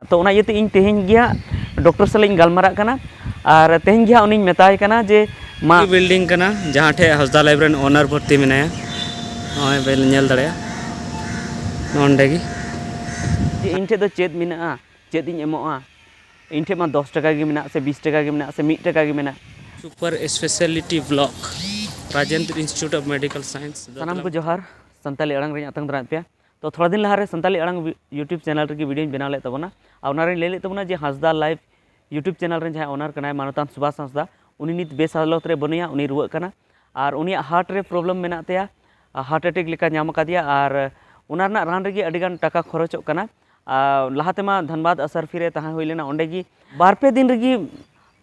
तो उना इयते इन तेहें गिया डॉक्टर साले गलमारा कना और तेहें गिया उनी मेताय कना जे मा बिल्डिंग कना जहाँ ठे हंसदा लाइफ रेन ओनर भर्ती मेनाया नॉय बेल नेल दड़े नोंडे गी इन ठे दो चेद मिना चेद इन एमोआ इन ठे मा 10 टाका गे मिना से 20 टाका गे मिना से 1 टाका गे मिना super speciality block Rajendra institute of medical science सानाम को जोहार संताली अड़ंग रे आतंग दरा पे तो थोड़ा दिन लहारे संताली अड़ंग यूट्यूब चैनल रे वीडियो बना ले तबना और उनारे ले ले तबना जे हंसदा लाइव यूट्यूब चैनल रे जहां ओनर कनाय मानतान सुभाष हंसदा उनी नित बेस हालत रे बनुया उनी रुआ कना और उनी हार्ट रे प्रॉब्लम मेना तेया हार्ट अटैक लेका नाम कादिया और उना रना रान रे अडिगान टाका खरचों कना लहातेमा धनबाद असरफी रे तहां होइलेना ओंडेगी बारपे दिन रेगी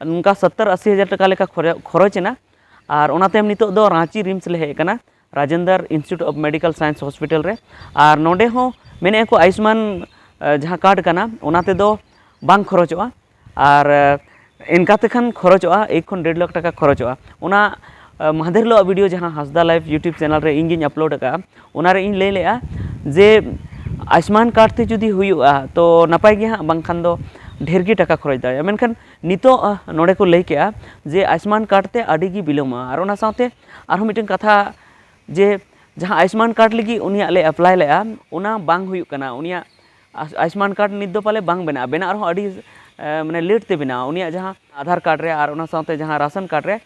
उनका 70-80 हज़ार टाका लेका खरचेना और उनातेम नितो दो रांची रिम्स ले हेकना Rajendra institute of medical science hospital रे और नोडे हो मेने को आयुष्मान जहाँ कार्ड कना उनाते दो बांग खरचोआ और इनकाते खान खरचोआ 1 खन 1.5 लाख टाका खरचोआ उना महादेर लो वीडियो जहाँ हंसदा लाइव यूट्यूब चैनल रे इंगिन अपलोड का उनारे इन ले लेआ जे आयुष्मान कार्ड ते जुदी हुआ तो नपाय गे हाँ बांखान दो ढेर गी टाका खरच दाड़े मेनखान नितो नोडे को लई केआ जे आयुष्मान कार्ड ते अडी गी बिलोमा और उना साथे आरो मिटन कथा जे जहाँ आयुष्मान कार्ड लगी उनिया ले अप्लाई लेआ उना बांग हुयु कना उनिया आयुष्मान कार्ड नित दो पाले बांग बना बना और अडी माने लेट ते बना उनिया जहाँ आधार कार्ड रे और उना साथे जहाँ राशन कार्ड रे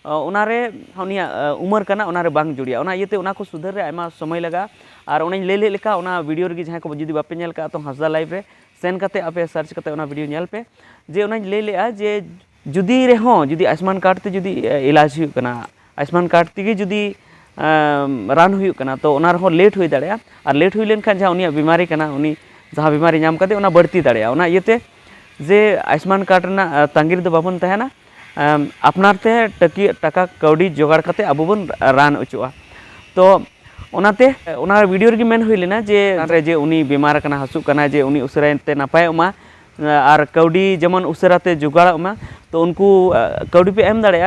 उनारे उनिया उमर कना उनारे बांग जुड़िया उना इयते उना को सुधर रे आयमा समय लगा और उना ले ले लेका उना वीडियो रे जहाँ को जुदी बापे नेल का तो हंसदा लाइव रे सेन करते आपे सर्च करते उना वीडियो नेल पे जे उना ले लेआ जे जुदी रे हो जुदी आयुष्मान कार्ड ते जुदी इलाज हुई कना आयुष्मान कार्ड तेगे जुदी रान हुई कना तो उना रहो लेट हुई दाड़े और लेट हुई लेन खान जहाँ उनिया बीमारी कना उनी जहाँ बीमारी नाम करते उना बढ़ती दाड़े उना इयते जे आयुष्मान कार्ड ना तांगिर दो बाबन तहना अपनार ते टाका कौड़ी जोगाड़ करते अब बन रान उचुआ तो उनाते उना वीडियो रे मेन हुई लेना जे उनी बीमार कना हसु कना जे उनी उसराते नपाय मा और कौड़ी जमन उसराते जुगाड़ मा तो उनको कौड़ी पे एम दाड़े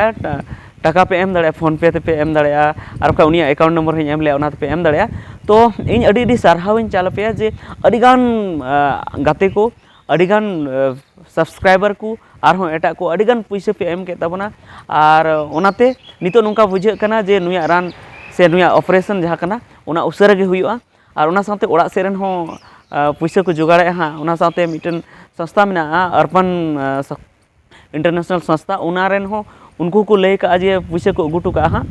टाका पे एम दाड़े फोन पे ते एम दाड़े और का उनी अकाउंट नंबर हिं एम ले उना पे एम दाड़े तो इन अडी अडी सारहाव चाल पे जे अडिगान गाते को अडिगान सब्सक्राइबर को और एटा को अडिगान पैसे पे एम के तबना और उनाते नितो नोंका बुझे कना जे नुया रान से नुया ऑपरेशन जहाँ कना उना उसरा गे हुआ और उना साथे ओड़ा सेरन हो पैसे को जुगाड़े हाँ उना साथे मिटन संस्था में अर्पण इंटरनेशनल संस्था उनारेन हो उनको को लय का जे पैसे को अगुटू का हाँ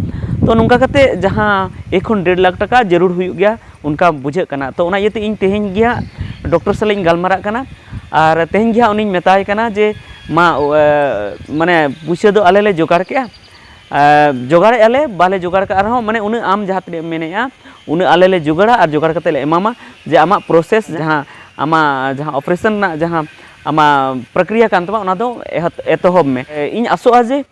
तो नोंका कते जहाँ 1 खन 1.5 लाख टाका जरूर हुई गया उनका बुझे कना तो उना इयते इन तेहें गिया डॉक्टर साले गलमारा कना और तेहें गिया उनी मेताय कना जे मा माने पैसे दो आले ले जोगाड़ के जोगाड़े आले बाले जोगाड़ का रहो माने उन आम जहाँ तक मेनेया उन आले ले जोगाड़ा और जोगाड़ करते ले एमामा जे आमा प्रोसेस जहाँ आमा जहाँ ऑपरेशन ना जहाँ आमा प्रक्रिया कान तमा उना दो एतहब में इन आसोआ जे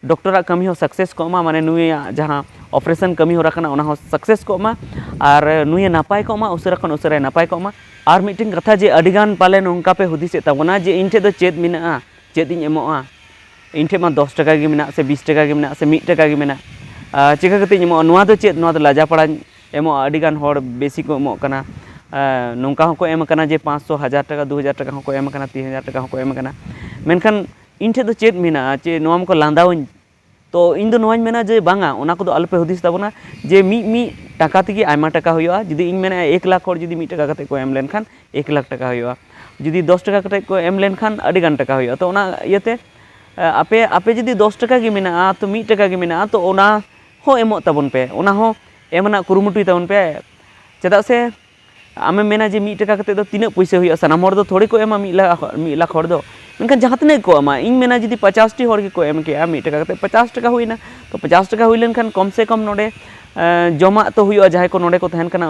डॉक्टर कमी हो सक्सेस को मा माने नुया जहाँ ऑपरेशन कमी हो रखना उना हो सक्सेस को मा और नुया नापाय को मा उसरा खन उसरा नापाय को मा और मिटिंग कथा जे अडिगान पाले नोंका पे हुदिस तबना जे इन ठे दो चेद मिना चेद इन एमोआ इन ठे मा 10 टाका गे मिना से 20 टाका गे मिना से 1 टाका गे मिना चिका कते एमो नुआ दो चेद नुआ दो लाजा पड़ा एमो अडिगान होड़ बेसी को एमो कना नोंका को एम कना जे 500 हज़ार टाका 2000 टाका को एम कना 3000 टाका को एम कना मेनखान इन ठे दो चेद मिना चे नुआ को लांदावन तो इन दो नुआñ मेना जे बांगा उना को दो अल्पे हुदिस तबना जे मी टाका तेगे आयमा टाका हुआ जुदी इन मेना 1 लाख और जुदी 1 टाका कते को एम लेनखान 1 लाख टाका हुआ जुदी 10 टाका कते को एम लेनखान अडिगान टाका हुआ तो उना इयते आपे आपे जुदी 10 टाका गे मेना तो 1 टाका गे मेना तो उना हो एमो तबन पे उना हो एमना कुरुमुटुई तबन पे चेदा से आमे मेना जे 1 टाका कते दो तीना पैसे हुआ सनाम होड़ दो थोड़ी को एमा 1 लाख होड़ दो मेनखान जहाँ तने को एमा इन मेना जुदी 50 टी होड़ के को एम के 1 टाका कते 50 टाका हुईना तो 50 टाका हुई लेनखान कम से कम नोडे जमा तो हुआ जहाँ को नोडे को तहन कना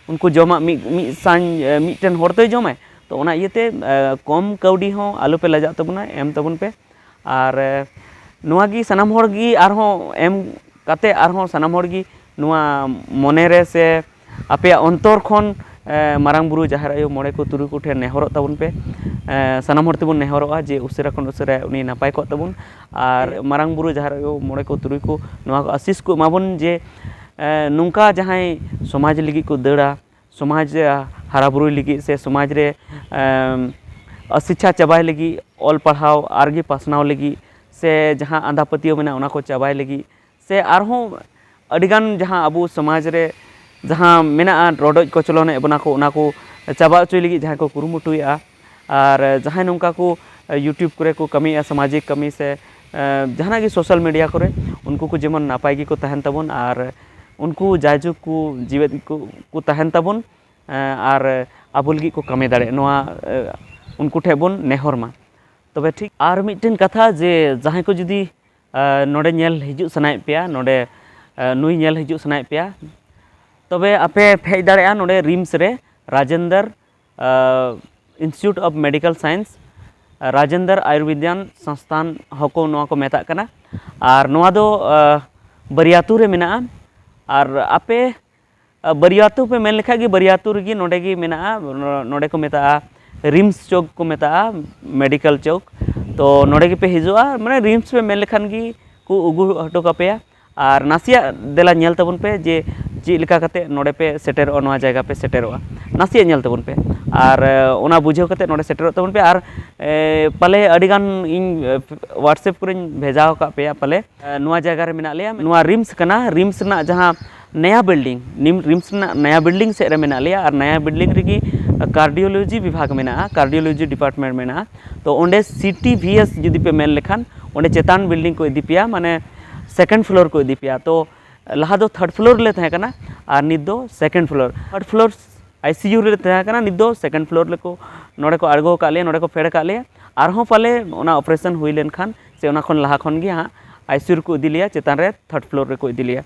उनको जमा मिटन होड़ तो जमाय तो उना इयते कम कौड़ी हो आलू पे लजा तबना एम तबन पे और नुआ गी सनाम होड़ गी आरहों एम काते आरहों सनाम होड़ गी नुआ मने रे से आपे अंतर खन मारांग बुरु जाहर आयो मोड़े को तुरु को ठे नेहर तबन पे सनाम होड़ तेबन नेहरवा जे उसरा खन उसरा उनी नापाय को तबन और मारांग बुरु जाहर आयो मोड़े को तुरु को नुआ आशीष को एमाबन जे नुंका जहां समाज लगी को दड़ा समाज हारा बुरुई लगी से समाज रे अशिक्षा चाबाई लगी ऑल पढ़ाव आरगी पासनाव लगी से जहाँ आंधा पतियो मेना उना को चाबाई लगी से आरहों अडिगान जहाँ अबू समाज रे जहाँ मेना रोडोज कोचलन एबना को उना को चाबा उचुई लगी जहाँ को कुरुमुटुया और जहाँ नौका को यूट्यूब करे को कमी सामाजिक कमी से जहाँ की सोशल मीडिया करे उनको को जेमन नापाय गी को तहन तबन और उनको जायजुक को जीवित को तहन तबन और आबो लगी को कमी दाड़े नोआ उनको ठेबन नेहरमा तबे ठीक और मिटन कथा जे जहाँ को जुदी नोडे नेल हिजु सनाय पेया नोडे नुई नेल हिजु सनाय पेया तबे आपे फेज दाड़े नोडे रिम्स रे Rajendra institute of medical science Rajendra आयुर्विज्ञान संस्थान हको नोआ को मेता कना और नोआ दो बरियातू रे मेना और आपे बरियातू पे मेन लेखा गी बरियातू रे नोडे गी मेना नोडे को मेता रिम्स चौक को मेता मेडिकल चौक तो नोडे गी पे हिजुआ माने रिम्स पे मेन लेखान गी को उगु हटो कापेया और नासिया देला नेल तबन पे जे ची लिखा कते नोडे पे सेटेरो नोआ जगह पे सेटेरोआ नासिया नेल तबन पे और ओना बुझेव कते नोडे सेटेरो तबन पे और पले अडिगान इन व्हाट्सएप कुरिन भेजाव का पे पले नोआ जगह रे मेना लिया नोआ रिम्स कना रिम्स ना जहां नया बिल्डिंग रिम्स ना नया बिल्डिंग से रे मेना लिया और नया बिल्डिंग रेगी कार्डियोलॉजी विभाग मेना कार्डियोलॉजी डिपार्टमेंट मेना तो ओंडे CTVS जुदी पे मेन लेखान ओंडे चेतान बिल्डिंग को इदी पिया माने सेकंड फ्लोर को इदी पिया तो लहा दो थर्ड फ्लोर ले तहे कना और नित दो second floor third floor ICU रे तहे कना नित दो सेकंड फ्लोर ले को नोडे को अड़गो का लिया नोडे को फेड़ का लिया आरहों पाले ओना ऑपरेशन हुई लेन खान से ओना खन लहा खन गी हां ICU को इदी लिया चेतान रे थर्ड फ्लोर रे को इदी लिया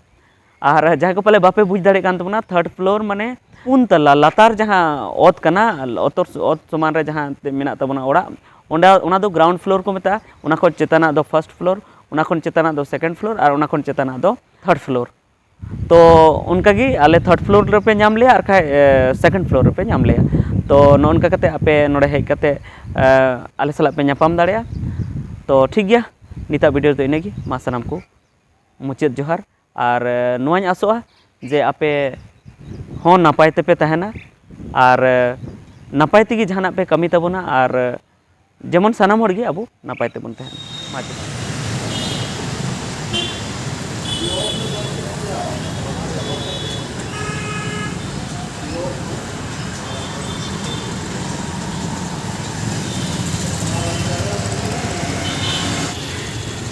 और जहाँ को पाले बापे बुझ दाड़े कान तबना थर्ड फ्लोर माने पुन तला लातार जहाँ ओत कना ओत समान रे जहाँ मेना तबना ओड़ा ओना दो ग्राउंड फ्लोर को मेता ओना खन चेताना दो फर्स्ट फ्लोर ओना खन चेताना दो सेकंड फ्लोर और ओना खन चेताना दो थर्ड फ्लोर तो उनका गी आले थर्ड फ्लोर रे पे नाम लिया और खाय सेकंड फ्लोर रे पे नाम लिया तो नोनका कते आपे नोडे हेज कते आले सला पे नापाम दाड़िया तो ठीक गया निता वीडियो तो इनेगी मा सानाम को मुचाद जोहार और नोआñ आसोआ जे आपे हों नापाय तेपे तहना और नापाय तेगी जहाना पे कमी तबना और जेमन सानाम हर गे अबो नापाय तेबन तहना मा जोहार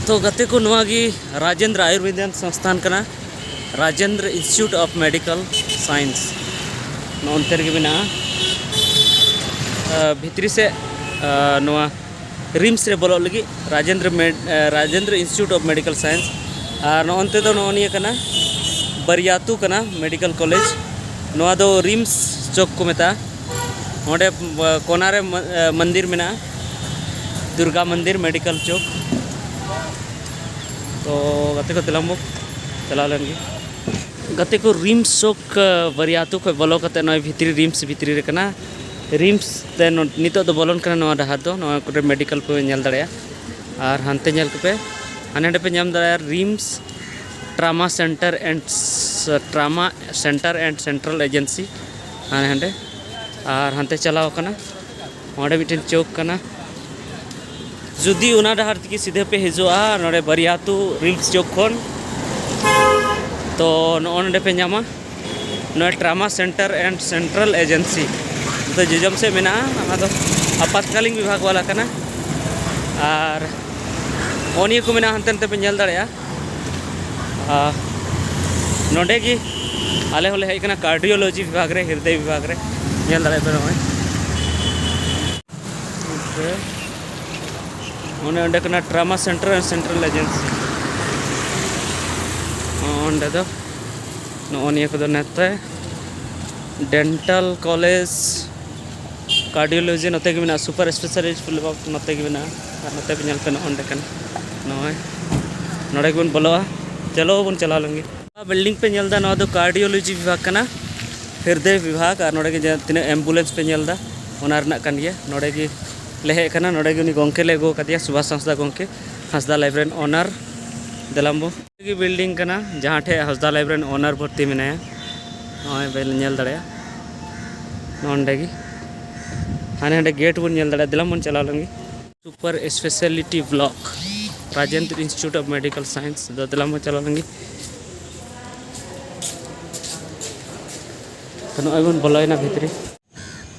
तो गते को नोआगी राजेंद्र आयुर्विज्ञान संस्थान कना Rajendra institute of medical science नोनते रे मेना भितरी से नोआ रिम्स रे बोलो लगी Rajendra institute of medical science और नोनते दो नोनिया कना बरियातू कना मेडिकल कॉलेज नोआ दो रिम्स चौक को मेता ओंडे कोना रे मंदिर मेना दुर्गा मंदिर मेडिकल चौक तो गते को तिलम्बो चला लेंगे गते को रिम्स चौक बरियातू को बोलो कते नय भितरी रिम्स भितरी रे कना रिम्स ते नितो दो बोलन कना नोआ डहार दो नोआ को मेडिकल पे नेल दाड़या और हानते नेल पे हाने पे नाम दाड़या RIMS trauma centre and central agency हाने हांडे और हानते चलाव कना ओंडे मिटन चौक कना जुदी उना डहार तकी सीधे पे हिजुआ नोडे बरियातू रिम्स चौक खन तो नोडे पे नामा no trauma centre and central agency तो जजम से मेना तो आपातकालीन विभाग वाला कना और ओनिया को मेना हंते हंते पे नेल दाड़या नोडे की आले होले हेज कना कार्डियोलॉजी विभाग रे हृदय विभाग रे नेल दाड़े पे नोय ओंडे कना trauma centre and central agency ओंडे दो नोनिया को दो नेते डेंटल कॉलेज कार्डियोलॉजी नते के मेना सुपर स्पेशलिस्ट नते के मेना नते पे नेल पे ओंडे कना नोय नोडे के बन बोलोआ चलो बन चला लेंगे बिल्डिंग पे नेल दा नोआ दो कार्डियोलॉजी विभाग कना हृदय विभाग और नोडे के तिना एम्बुलेंस पे नेल दा ओना रना कन गया नोडे की लेहे कना नोडे उनी गोंके ले गो कदिया सुभाष हंसदा गोंके हंसदा लाइब्रेरी ओनर दिलाम्बो की बिल्डिंग कना जहाँ ठे हंसदा लाइब्रेरी ओनर भर्ती मेनाया नय बेल नेल दाड़या नोंडे गी हाने हंडे गेट बन नेल दाड़े दिलाम बन चला लंगी super speciality block Rajendra institute of medical science दिलाम बन चला लंगी तो नॉय बन बोलायना भितरी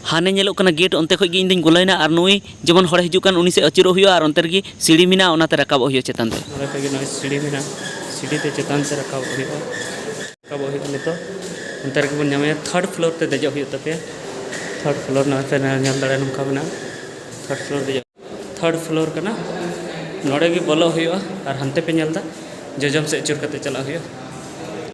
हाने नेलोग कना गेट अंते खय गे इंदिन गोलायना और नुई जेमन हर हिजुग कान उनी से अचिरो हुयो और अंतर गी सीढ़ी मिना ओनाते रकाबो हुयो चेतान ते नोडे खय गे नॉय सीढ़ी मिना सीढ़ी ते चेतान से रकाबो हुयो नितो अंतर के बन नामे थर्ड फ्लोर ते देजो हुयो तपे थर्ड फ्लोर ना पे नेल दाड़े नमका बना थर्ड फ्लोर कना नोडे गे बोलो हुयो और हंते पे नेलदा जजम से अचुर कते चला हुयो